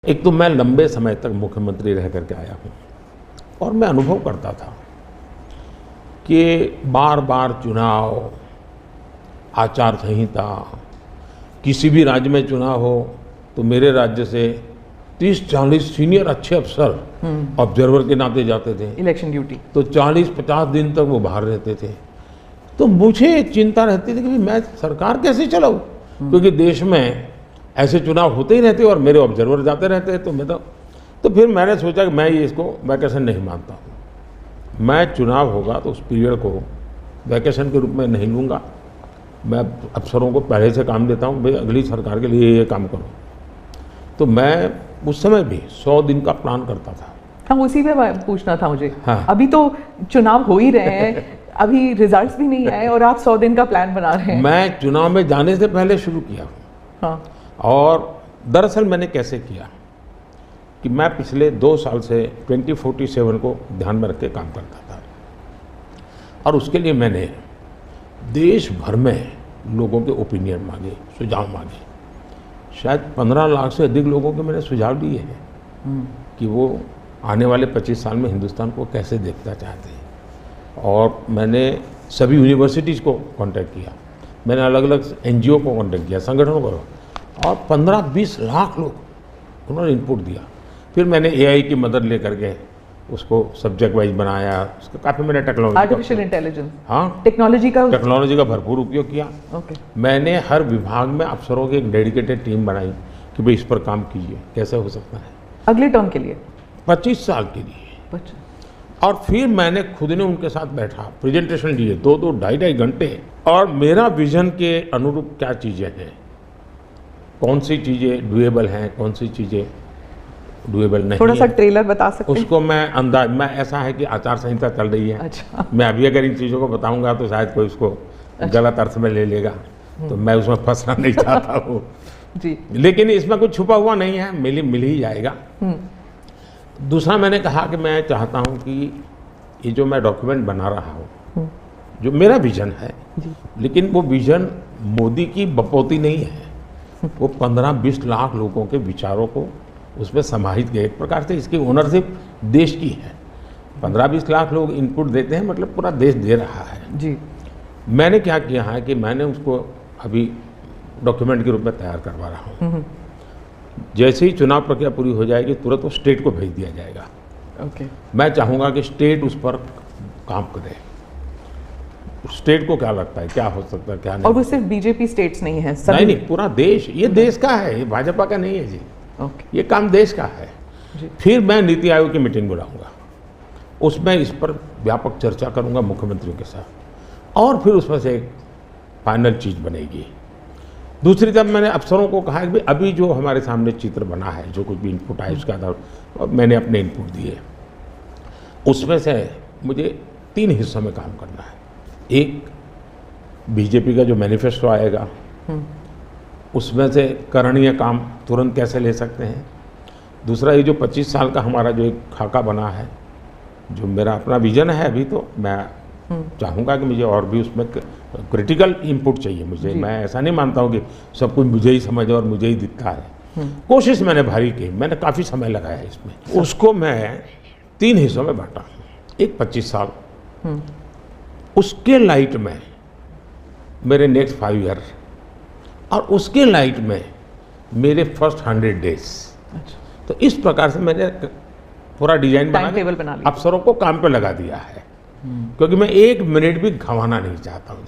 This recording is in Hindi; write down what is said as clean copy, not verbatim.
एक तो मैं लंबे समय तक मुख्यमंत्री रह करके आया हूँ और मैं अनुभव करता था कि बार बार चुनाव, आचार संहिता, किसी भी राज्य में चुनाव हो तो मेरे राज्य से 30-40 सीनियर अच्छे अफसर ऑब्जर्वर के नाते जाते थे। इलेक्शन ड्यूटी तो 40-50 दिन तक वो बाहर रहते थे। तो मुझे एक चिंता रहती थी कि मैं सरकार कैसे चलाऊं, क्योंकि देश में ऐसे चुनाव होते ही रहते और मेरे ऑब्जर्वर जाते रहते हैं। तो मैं तो फिर मैंने सोचा कि मैं ये इसको वैकेशन नहीं मानता हूँ। मैं चुनाव होगा तो उस पीरियड को वैकेशन के रूप में नहीं लूँगा। मैं अफसरों को पहले से काम देता हूँ, भाई अगली सरकार के लिए ये काम करो। तो मैं उस समय भी 100 दिन का प्लान करता था। हाँ, उसी पे पूछना था मुझे। हाँ। अभी तो चुनाव हो ही रहे हैं, अभी रिजल्ट्स भी नहीं आए और आप 100 दिन का प्लान बना रहे हैं। मैं चुनाव में जाने से पहले शुरू किया हूँ। हाँ। और दरअसल मैंने कैसे किया कि मैं पिछले 2 साल से 2047 को ध्यान में रख के काम करता था और उसके लिए मैंने देश भर में लोगों के ओपिनियन मांगे, सुझाव मांगे। शायद 15 लाख से अधिक लोगों के मैंने सुझाव दिए हैं कि वो आने वाले 25 साल में हिंदुस्तान को कैसे देखना चाहते हैं। और मैंने सभी यूनिवर्सिटीज़ को कांटेक्ट किया, मैंने अलग अलग NGO को कांटेक्ट किया, संगठनों को, और 15-20 लाख लोग उन्होंने इनपुट दिया। फिर मैंने AI की मदद लेकर के उसको सब्जेक्ट वाइज बनाया। उसका काफ़ी मैंने आर्टिफिशियल इंटेलिजेंस, हाँ, टेक्नोलॉजी का भरपूर उपयोग किया। ओके। मैंने हर विभाग में अफसरों की एक डेडिकेटेड टीम बनाई कि भाई इस पर काम कीजिए, कैसे हो सकता है अगले टर्म के लिए 25 साल के लिए। और फिर मैंने खुद ने उनके साथ बैठा, प्रेजेंटेशन दिए 2-2, 2.5 घंटे, और मेरा विजन के अनुरूप क्या चीज़ें हैं, कौन सी चीज़ें डुएबल हैं, कौन सी चीज़ें डुएबल नहीं। थोड़ा सा ट्रेलर बता सकते हैं? उसको मैं ऐसा है कि आचार संहिता चल रही है। अच्छा। मैं अभी अगर इन चीज़ों को बताऊंगा तो शायद कोई उसको गलत अर्थ में ले लेगा, तो मैं उसमें फंसना नहीं चाहता हूँ जी। लेकिन इसमें कुछ छुपा हुआ नहीं है, मिल ही जाएगा। दूसरा मैंने कहा कि मैं चाहता हूँ कि ये जो मैं डॉक्यूमेंट बना रहा हूँ, जो मेरा विजन है, लेकिन वो विजन मोदी की बपौती नहीं है, वो 15-20 लाख लोगों के विचारों को उसमें समाहित किया। एक प्रकार से इसकी ओनरशिप देश की है। 15-20 लाख लोग इनपुट देते हैं, मतलब पूरा देश दे रहा है जी। मैंने क्या किया है कि मैंने उसको अभी डॉक्यूमेंट के रूप में तैयार करवा रहा हूँ। जैसे ही चुनाव प्रक्रिया पूरी हो जाएगी तुरंत वो स्टेट को भेज दिया जाएगा। ओके। मैं चाहूँगा कि स्टेट उस पर काम करे। स्टेट को क्या लगता है, क्या हो सकता है, क्या नहीं। और वो सिर्फ बीजेपी स्टेट्स नहीं है, नहीं, पूरा देश, ये देश का है, ये भाजपा का नहीं है जी। ओके। ये काम देश का है जी। फिर मैं नीति आयोग की मीटिंग बुलाऊंगा, उसमें इस पर व्यापक चर्चा करूंगा मुख्यमंत्रियों के साथ, और फिर उसमें से एक फाइनल चीज़ बनेगी। दूसरी तरफ मैंने अफसरों को कहा कि अभी जो हमारे सामने चित्र बना है, जो कुछ भी इनपुट आए उसके आधार पर मैंने अपने इनपुट दिए, उसमें से मुझे 3 हिस्सों में काम करना है। एक, बीजेपी का जो मैनिफेस्टो आएगा उसमें से करणीय काम तुरंत कैसे ले सकते हैं। दूसरा, ये जो 25 साल का हमारा जो एक खाका बना है, जो मेरा अपना विजन है, अभी तो मैं चाहूँगा कि मुझे और भी उसमें क्रिटिकल इनपुट चाहिए मुझे। मैं ऐसा नहीं मानता हूँ कि सब कुछ मुझे ही समझ और मुझे ही दिखता है। कोशिश मैंने भारी की, मैंने काफ़ी समय लगाया इसमें। उसको मैं 3 हिस्सों में बांटा। एक 25 साल, उसके लाइट में मेरे नेक्स्ट 5 ईयर, और उसके लाइट में मेरे फर्स्ट 100 डेज। तो इस प्रकार से मैंने पूरा डिजाइन बना अफसरों को काम पे लगा दिया है, क्योंकि मैं 1 मिनट भी गंवाना नहीं चाहता हूँ।